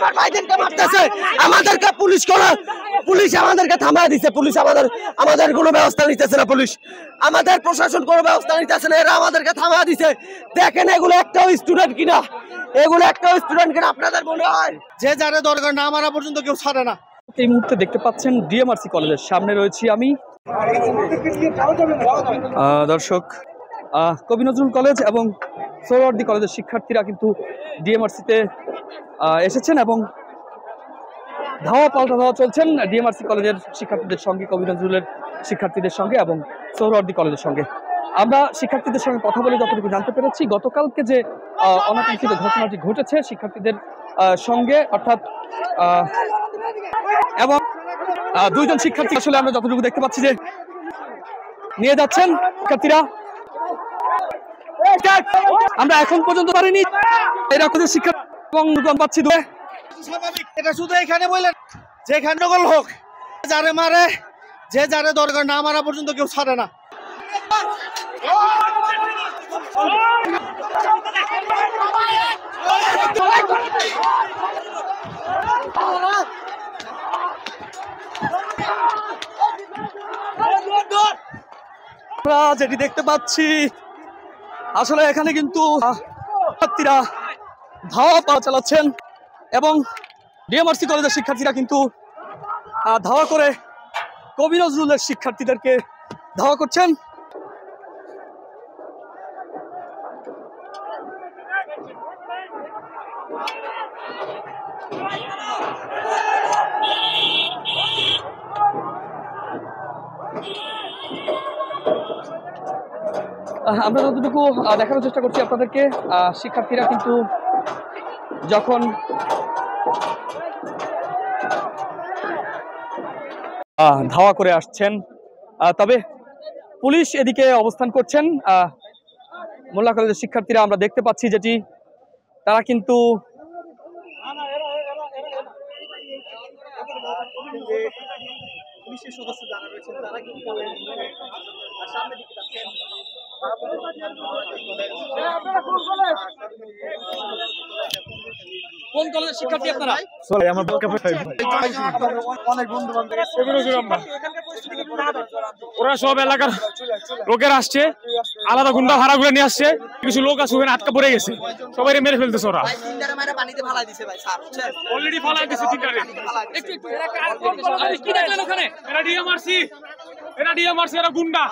আমার ভাইদেরকে মারতেছে, আমাদেরকে পুলিশ আমাদেরকে থামায় দিছে, পুলিশ আমাদের কোনো ব্যবস্থা নিতেছে না, পুলিশ আমাদের প্রশাসন কোনো ব্যবস্থা নিতেছে না, এরা আমাদেরকে থামায় দিছে। দেখেন এগুলো একটাও স্টুডেন্ট কিনা, আপনাদের মনে হয় যে যারে দরকার না মারা পর্যন্ত কেউ ছাড়ে না। এই মুহূর্তে দেখতে পাচ্ছেন ডিএমআরসি কলেজের সামনে রয়েছি আমি। দর্শক, কবি নজরুল কলেজ এবং সোহরাওয়ার্দী কলেজের শিক্ষার্থীরা কিন্তু ডিএমআরসিতে এসেছেন এবং ধাওয়া পাল্টা ধাওয়া চলছেন ডিএমআরসি কলেজের শিক্ষার্থীদের সঙ্গে, কবি নজরুলের শিক্ষার্থীদের সঙ্গে এবং সোহরাওয়ার্দী কলেজের সঙ্গে। আমরা শিক্ষার্থীদের সঙ্গে কথা বলে যতটুকু জানতে পেরেছি, গতকালকে যে অনাকাঙ্ক্ষিত ঘটনাটি ঘটেছে শিক্ষার্থীদের সঙ্গে, অর্থাৎ এবং দুইজন শিক্ষার্থী আসলে আমরা যতটুকু দেখতে পাচ্ছি যে নিয়ে যাচ্ছেন শিক্ষার্থীরা। আমরা এখন পর্যন্ত পারিনি এরকম শিক্ষার্থী এবং পাচ্ছি স্বাভাবিক, এটা শুধু এখানে বললেন যেখানে নকল হোক, যারে মারে যে যারে দরকার না মারা পর্যন্ত কেউ ছাড়ে না। যেটি দেখতে পাচ্ছি আসলে এখানে কিন্তু শিক্ষার্থীরা ধাওয়া পাওয়া চালাচ্ছেন এবং ডিএমআরসি কলেজের শিক্ষার্থীরা কিন্তু ধাওয়া করে কবি নজরুলের শিক্ষার্থীদেরকে ধাওয়া করছেন। আমরা যতটুকু দেখানোর চেষ্টা করছি আপনাদেরকে, শিক্ষার্থীরা কিন্তু যখন ধাওয়া করে আসছেন, তবে পুলিশ এদিকে অবস্থান করছেন। মোল্লা কলেজের শিক্ষার্থীরা আমরা দেখতে পাচ্ছি যেটি তারা কিন্তু পুলিশের সদস্য যারা রয়েছেন তারা কিন্তু সামনের দিকে যাচ্ছেন। কোন কলেজের শিক্ষার্থী আপনারা? ওরা সব এলাকার লোকের আসছে, আলাদা গুন্ডা ভাড়া করে নিয়ে আসছে, কিছু লোক আছে ওখানে আটকা পড়ে গেছে, সবাই মেরে ফেলতেছে ওরা। অলরেডি ফালাই দিছে তিনটারে। কি দেখলেন ওখানে? এরা ডিএমআরসি, এরা গুন্ডা।